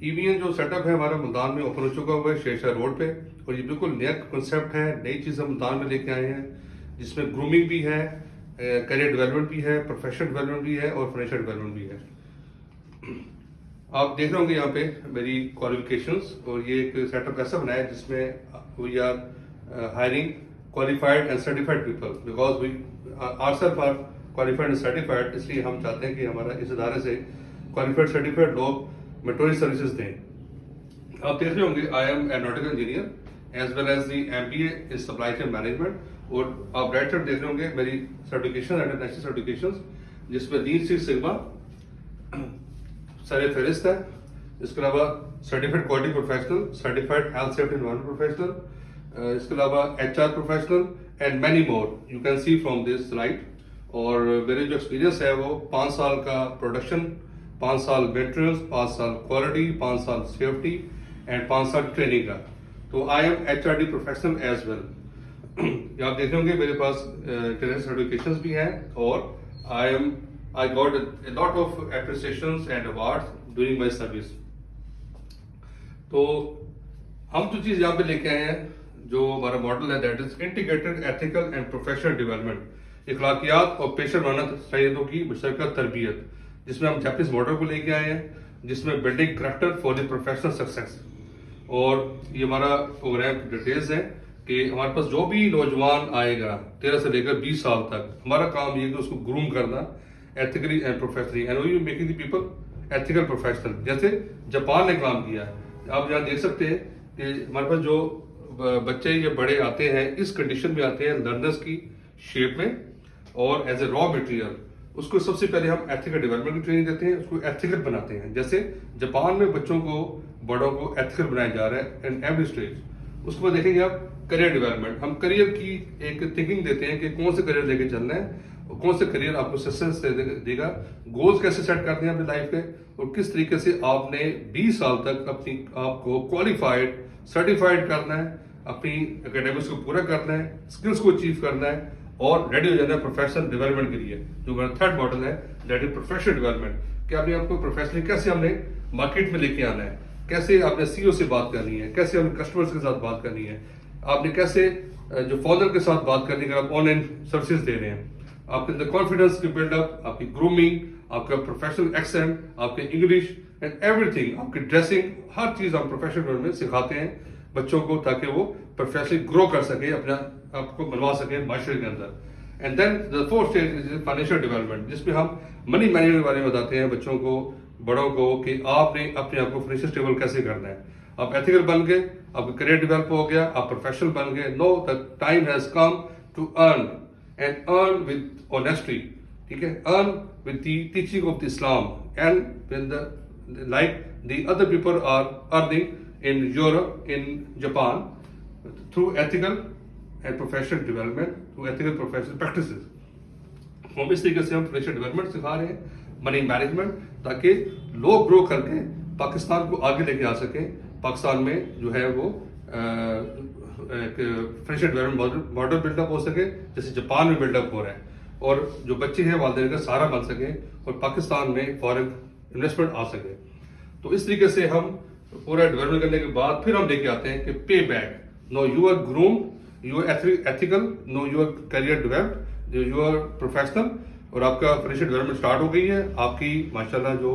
ईवीएन जो सेटअप है हमारा मुल्तान में ओपन हो चुका हुआ है शेरशाह रोड पे, और ये बिल्कुल नया कंसेप्ट है, नई चीज़ हम मुल्तान में लेके आए हैं, जिसमें ग्रूमिंग भी है, करियर डेवलपमेंट भी है, प्रोफेशनल डेवलपमेंट भी है और फाइनेंशियल डेवलपमेंट भी है। आप देख रहे होंगे यहाँ पे मेरी क्वालिफिकेशंस, और ये एक सेटअप ऐसा बनाया है जिसमें we are hiring qualified and certified people, because we ourselves are qualified and certified. इसलिए हम चाहते हैं कि हमारा इस इदारे से क्वालिफाइड सर्टिफाइड लोग मेट्रोरी सर्विसेज दें। आप देख रहे होंगे I am aeronautical engineer as well as the MBA in supply chain management, और आप राइट साइड देख रहे होंगे मेरी सर्टिफिकेशन इंटरनेशनल सर्टिफिकेशन, जिसमें लीन सिक्स सिग्मा सारे फहरिस्त है। इसके अलावा certified quality professional, certified health safety environment professional, इसके अलावा HR professional and many more you can see from this slide. और मेरे जो एक्सपीरियंस है वो 5 साल का प्रोडक्शन, 5 साल मेंटेनेंस, 5 साल क्वालिटी, 5 साल सेफ्टी एंड 5 साल ट्रेनिंग का। तो I am HRD professional as well. आप देख होंगे मेरे पास इंटरनेशनल सर्टिफिकेशंस भी हैं, और I got a lot of appreciations and awards during my service। तो हम जो चीज यहाँ पे लेके आए हैं, जो हमारा मॉडल है, that is integrated ethical and professional development, इखलाकियात और पेशा वाराना सलाहियतों की मुशतरका तरबियत, जिसमें हम जापानीज मॉडल को लेके आए हैं, जिसमें building character for the professional success. और ये हमारा प्रोग्राम की डिटेल्स है कि हमारे पास जो भी नौजवान आएगा 13 से लेकर 20 साल तक, हमारा काम ये कि उसको ग्रूम करना ethically and professionally, and we making the people ethical professional, जैसे जापान ने काम किया। आप यहाँ देख सकते हैं कि हमारे पास जो बच्चे ये बड़े आते हैं, इस कंडीशन में आते हैं लर्नर्स की शेप में, और एज ए रॉ मटेरियल उसको सबसे पहले हम एथिकल डेवलपमेंट की ट्रेनिंग देते हैं, उसको एथिकल बनाते हैं। जैसे जापान में बच्चों को, बड़ों को एथिकल बनाया जा रहा है इन एवरी स्टेज। उसके बाद देखेंगे आप करियर डेवलपमेंट, हम करियर की एक थिंकिंग देते हैं कि कौन से करियर लेके चलना है, कौन से करियर आपको सक्सेस देगा, गोल्स कैसे सेट करते हैं अपनी लाइफ के, और किस तरीके से आपने 20 साल तक अपनी आपको क्वालिफाइड सर्टिफाइड करना है, अपनी एकेडमिक्स को पूरा करना है, स्किल्स को अचीव करना है, और रेडी हो जाना है प्रोफेशनल डेवलपमेंट के लिए। जो हमारा थर्ड मॉडल है दैट इज प्रोफेशनल डेवलपमेंट, कि आपने आपको प्रोफेशनली कैसे हमने मार्केट में लेके आना है, कैसे आपने CEO से बात करनी है, कैसे आपने कस्टमर्स के साथ बात करनी है, आपने कैसे जो फॉलोअर के साथ बात करनी है अगर आप ऑनलाइन सर्विसेज दे रहे हैं, आपके अंदर कॉन्फिडेंस की बिल्डअप, आपकी ग्रूमिंग, आपका प्रोफेशनल एक्सेंट, आपके इंग्लिश एंड एवरीथिंग, आपकी ड्रेसिंग, हर चीज हम प्रोफेशनल में सिखाते हैं बच्चों को, ताकि वो प्रोफेशनली ग्रो कर सके, अपना आपको बनवा सके माशरे के अंदर। And then the fourth stage is financial development, जिसमें हम मनी मैनेजमेंट के बारे में बताते हैं बच्चों को, बड़ों को, कि आपने अपने आप को फाइनेंशियल स्टेबल कैसे करना है। आप एथिकल बन गए, आपका करियर डेवलप हो गया, आप प्रोफेशनल बन गए, no the time has come to earn and earn with honesty, ठीक है, earn with the teaching of the Islam, and when the like the other people are earning in Europe, in Japan, through ethical and professional development, through ethical professional practices। हम इस तरीके से हम professional development सिखा रहे हैं, money management, ताकि लोग ग्रो करके पाकिस्तान को आगे लेके आ सकें। पाकिस्तान में जो है वो एक प्रोफेशनल डेवलपमेंट मॉडल बिल्डअप हो सके, जैसे जापान में बिल्डअप हो रहा है, और जो बच्चे हैं वालिदैन का सहारा बन सके, और पाकिस्तान में फॉरेन इन्वेस्टमेंट आ सके। तो इस तरीके से हम पूरा डेवलपमेंट करने के बाद फिर हम लेके आते हैं कि pay back, no you are groom, you are ethical, no you are career developed, you are professional, और आपका फाइनेंशियल डेवलपमेंट स्टार्ट हो गई है। आपकी माशाल्लाह जो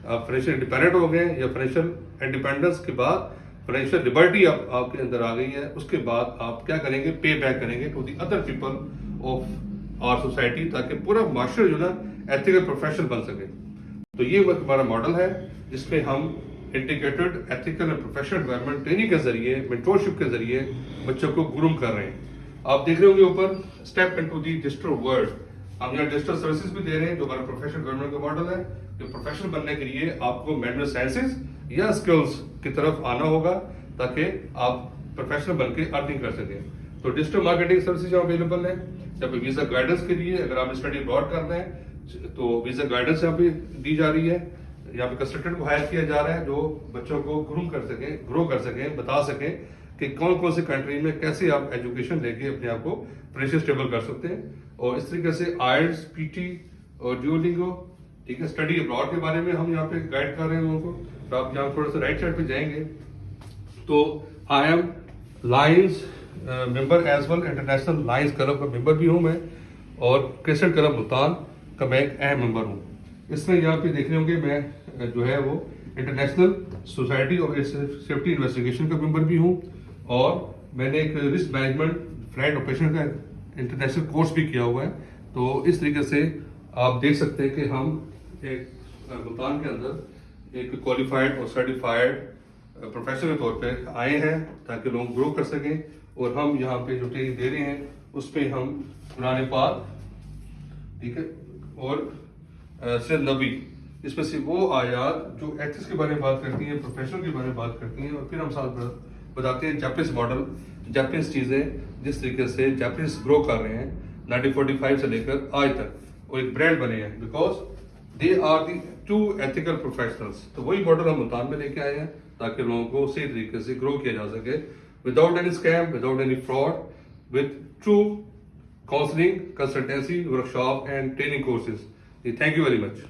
फाइनेंशियल इंडिपेंडेंट हो गए, या फाइनेंशियल इंडिपेंडेंस के बाद फाइनेंशियल लिबर्टी आपके अंदर आ गई है, उसके बाद आप क्या करेंगे, पे बैक करेंगे to the other people of our society, ताकि पूरा माशरा जो ना एथिकल प्रोफेशनल बन सके। तो ये हमारा मॉडल है, जिसमें हम integrated ethical and professional development training के जरिए, मेंटोरशिप के जरिए बच्चों को ग्रूम कर रहे हैं। आप देख रहे होंगे ऊपर step into the digital world, हम यहाँ डिजिटल सर्विसेज भी दे रहे हैं, जो हमारा प्रोफेशनल डेवलपमेंट का मॉडल है। जो प्रोफेशनल बनने के लिए आपको मैनुअल साइंसेज या स्किल्स की तरफ आना होगा, ताकि आप प्रोफेशनल बन के अर्निंग कर सकें। तो डिजिटल मार्केटिंग सर्विसेज अवेलेबल है। जब वीजा गाइडेंस के लिए, अगर आप स्टडी अब्रॉड करना है तो वीजा गाइडेंस यहाँ पे दी जा रही है। यहाँ पे कंसल्टेंट को हायर किया जा रहा है, जो बच्चों को ग्रूम कर सके, ग्रो कर सके, बता सके कि कौन कौन से कंट्री में कैसे आप एजुकेशन लेके अपने आप को फाइनेंशियल स्टेबल कर सकते हैं। और इस तरीके से IELTS, PT और ड्यूओलिंगो, ठीक है, स्टडी अब्रॉड के बारे में हम यहाँ पे गाइड कर रहे हैं लोगों को। तो आप यहाँ थोड़ा सा राइट साइड पे जाएंगे तो I am Lions member as well, international Lions club का मेंबर भी हूँ मैं, और क्रिस्टल क्लब मुल्तान का मैं एक अहम मेंबर हूँ। इसमें यहाँ पे देख रहे होंगे मैं जो है वो international society of safety investigation का मेंबर भी हूँ, और मैंने एक रिस्क मैनेजमेंट फ्लाइट ऑपरेशन का इंटरनेशनल कोर्स भी किया हुआ है। तो इस तरीके से आप देख सकते हैं कि हम एक मुल्तान के अंदर एक क्वालिफाइड और सर्टिफाइड प्रोफेशनल के तौर पे आए हैं ताकि लोग ग्रो कर सकें, और हम यहाँ पे जो ट्रेनिंग दे रहे हैं उस पर हम कुरान पाक, ठीक है, और सिर्फ नबी, इसमें से वो आयात जो एथिक्स के बारे में बात करती हैं, प्रोफेशनल के बारे में बात करती हैं, और फिर हम साथ बताते हैं जापानीज मॉडल, जापानीज चीज़ें जिस तरीके से जापानीज ग्रो कर रहे हैं 1945 से लेकर आज तक, वो एक ब्रांड बने हैं because they are the two ethical professionals. तो वही मॉडल हम मुल्तान में लेके आए हैं ताकि लोगों को सही तरीके से ग्रो किया जा सके without any scam, without any fraud, with true counselling, consultancy, workshop and training courses. Thank you very much.